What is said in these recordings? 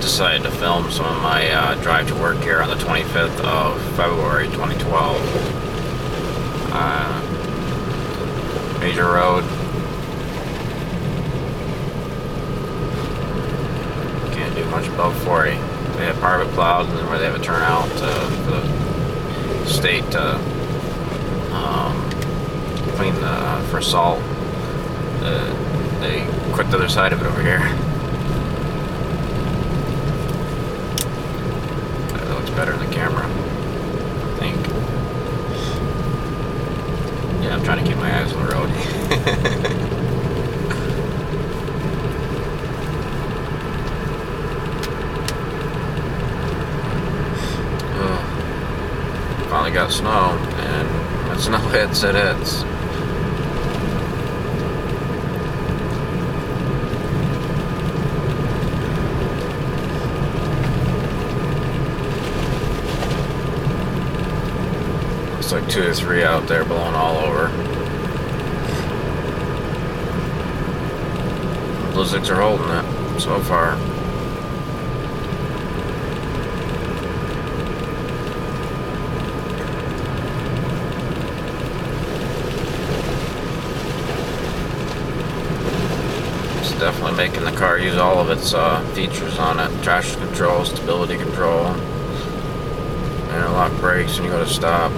decided to film some of my drive to work here on the 25th of February 2012. Major road. Can't do much above 40. They have part of it plowed, and then where they have a turnout for the state to clean for salt. They quit the other side of it over here. That looks better in the camera, I think. Yeah, I'm trying to keep my eyes on the road. Finally got snow, and when snow hits, it hits. Looks like 2 to 3 out there blowing all over. Blizzaks are holding it so far. It's definitely making the car use all of its features on it. Traction control, stability control, interlock brakes when you go to stop.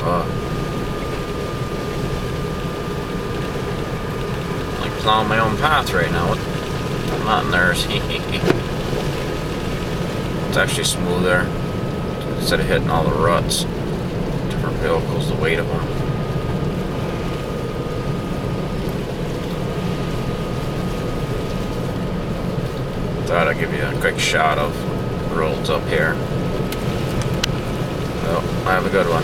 Like plowing my own path right now. I'm not in theirs. It's actually smoother instead of hitting all the ruts. Different vehicles, the weight of them. Thought I'd give you a quick shot of the roads up here. Well, have a good one.